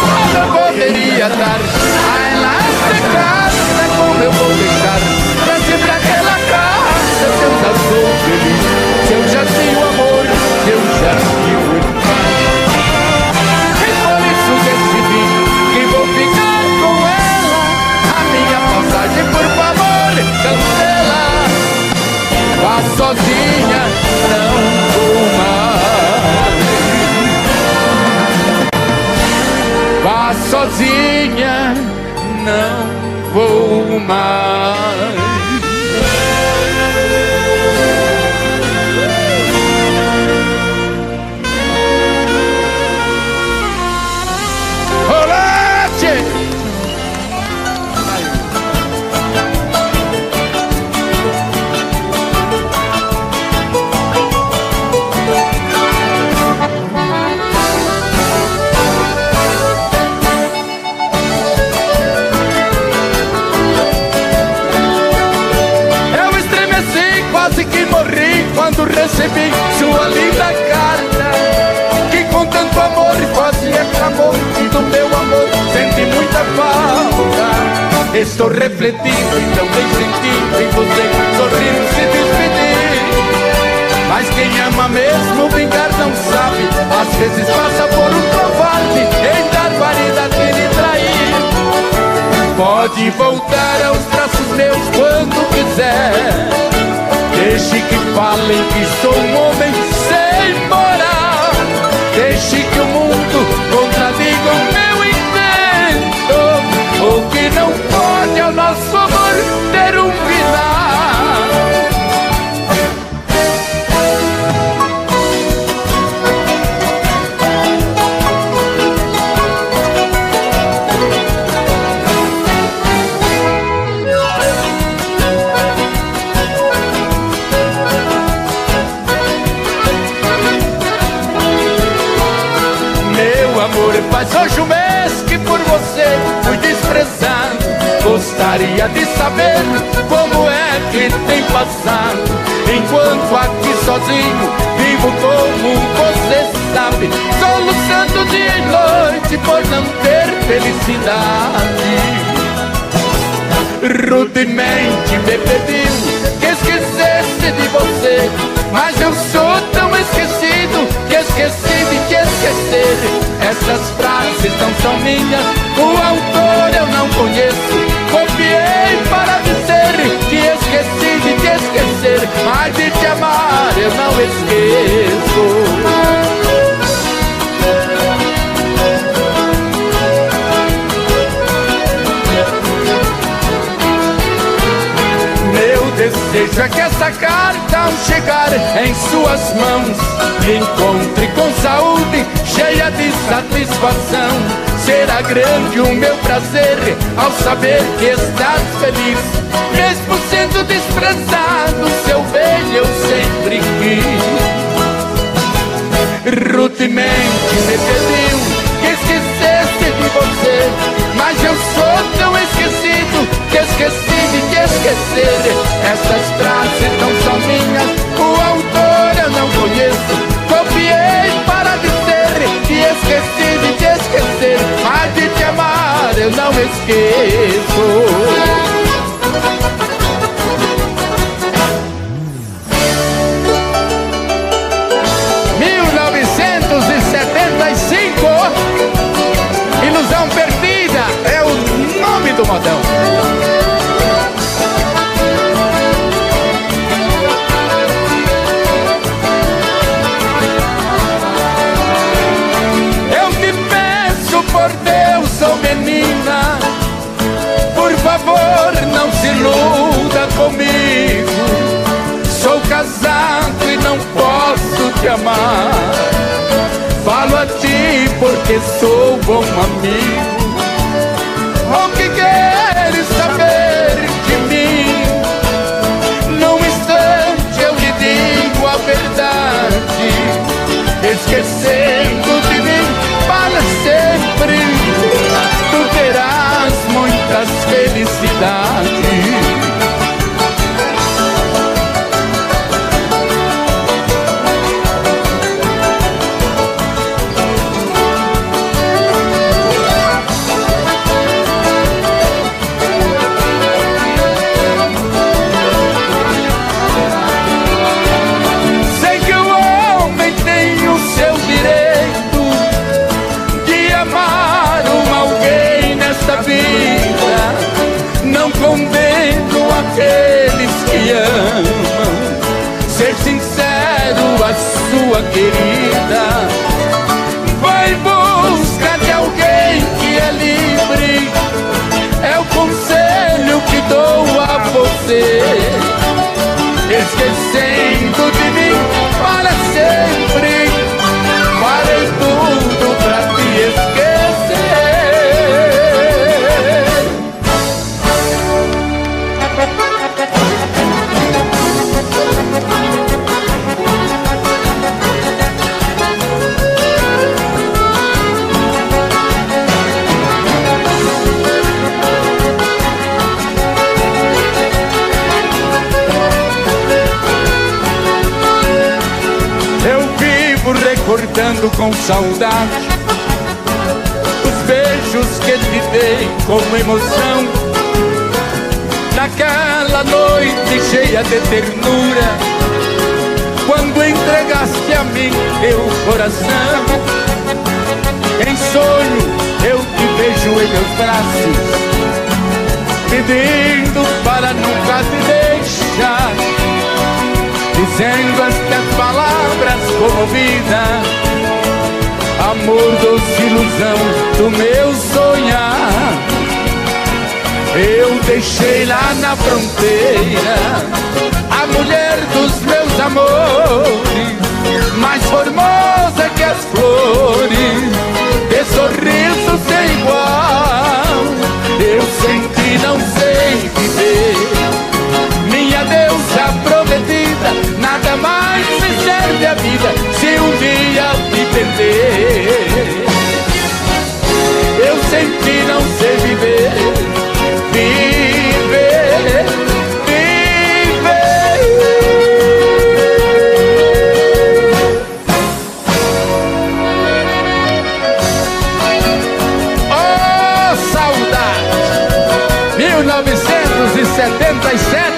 Como eu poderia dar a ela essa casa? Como eu vou deixar pra sempre aquela casa? Se eu já sou feliz, se eu já tenho amor, se eu já vivo em paz. E por isso decidi que vou ficar com ela. A minha passagem, por favor, cancela. Vá sozinha, não vou mais. Vá sozinha, não vou mais. Olá, tchê! Quando recebi sua linda carta, que com tanto amor fazia clamor, e do meu amor senti muita falta. Estou refletindo e também sentindo em você sorrir e se despedir. Mas quem ama mesmo vingar não sabe, às vezes passa por um covarde em dar variedade e lhe trair. Pode voltar aos braços meus quando quiser. Deixe que falem que sou um homem sem moral. Deixe que o mundo contradiga o meu intento. O que não pode é o nosso amor ter um final. Faz hoje um mês que por você fui desprezado. Gostaria de saber como é que tem passado. Enquanto aqui sozinho vivo como você sabe, soluçando dia e noite por não ter felicidade. Rudemente me pediu que esquecesse de você, mas eu sou tão esquecido que esqueci de te esquecer. Essas frases não são minhas, o autor eu não conheço. Copiei para dizer que esqueci de te esquecer, mas de te amar eu não esqueço. Desejo é que essa carta, ao chegar em suas mãos, encontre com saúde, cheia de satisfação. Será grande o meu prazer ao saber que estás feliz, mesmo sendo desprezado, seu bem eu sempre quis. gentilmente me pediu que esquecesse de você, mas eu sou tão esquecido que esqueci de te esquecer. Essas frases não são minhas, o autor eu não conheço, copiei para dizer que esqueci de te esquecer, mas de te amar eu não esqueço. 1975, Ilusão Perdida é o nome do modão. Eu te peço por Deus, oh menina, por favor não se iluda comigo. Sou casado e não posso te amar. Falo a ti porque sou bom amigo. O que queres saber de mim? Num instante eu lhe digo a verdade. Esquecendo de mim para sempre, tu terás muitas felicidades. Condeno aqueles que amam. Ser sincero, a sua querida vai em busca de alguém que é livre. É o conselho que dou a você. Esquecendo de mim para sempre, farei tudo pra te esquecer. Recordando com saudade os beijos que te dei com emoção, naquela noite cheia de ternura, quando entregaste a mim teu coração. Em sonho eu te vejo em meus braços, pedindo para nunca te deixar, dizendo estas palavras comovidas: amor, doce ilusão do meu sonhar. Eu deixei lá na fronteira a mulher dos meus amores, mais formosa que as flores, de sorriso sem igual. Eu senti, não sei viver, minha deusa prometida, nada mais me serve a vida se um dia me perder. Eu senti, não sei viver, viver, viver. Oh, saudade! 1977.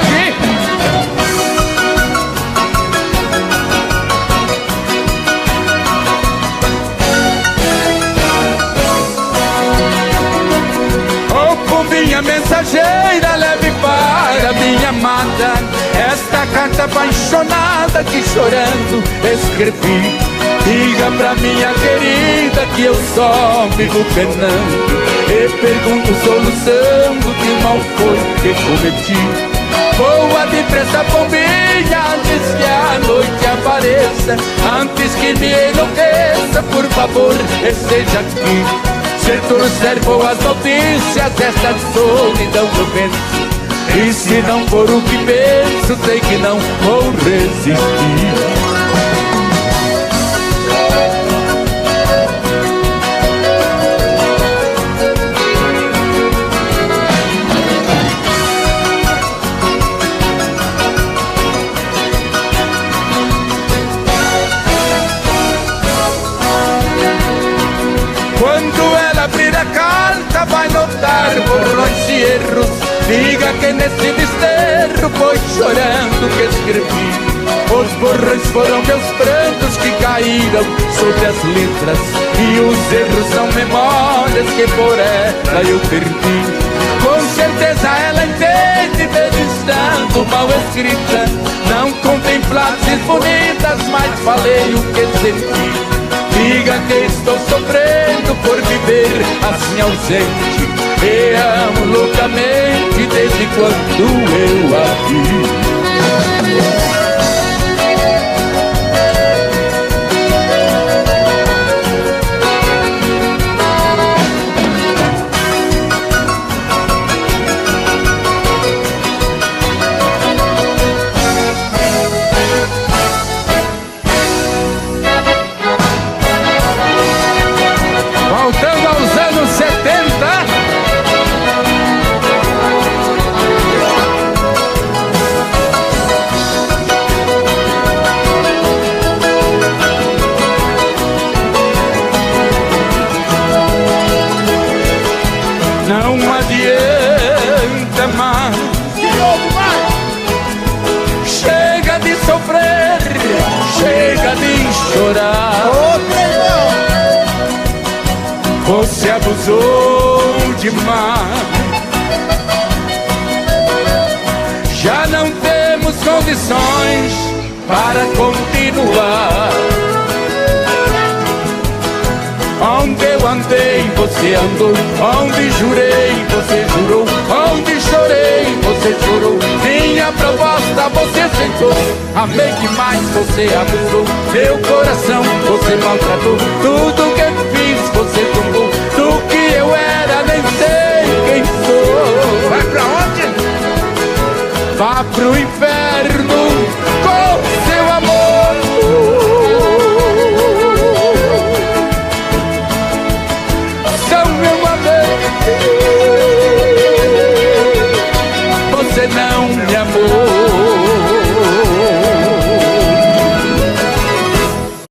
Minha mensageira, leve para minha amada esta carta apaixonada que chorando escrevi. Diga pra minha querida que eu só vivo penando e pergunto soluçando que mal foi que cometi. Voa depressa, pombinha, antes que a noite apareça, antes que me enlouqueça, por favor, esteja aqui. Se trouxer boas notícias, esta solidão eu venço. E se não for o que penso, sei que não vou resistir. vai notar borrões e erros. Diga que nesse desterro foi chorando que escrevi. Os borrões foram meus prantos que caíram sobre as letras, e os erros são memórias que por ela eu perdi. Com certeza ela entende, mesmo estando mal escrita. Não contém frases bonitas, mas falei o que senti. Diga que estou sofrendo por viver assim ausente, e amo loucamente desde quando eu a vi. Voltando aos anos 70, não adianta mais. Chega de sofrer, chega de chorar. Você abusou demais. Já não temos condições para continuar. Onde eu andei, você andou. Onde jurei, você jurou. Onde chorei, você chorou. Minha proposta você aceitou. Amei demais, você abusou. Eu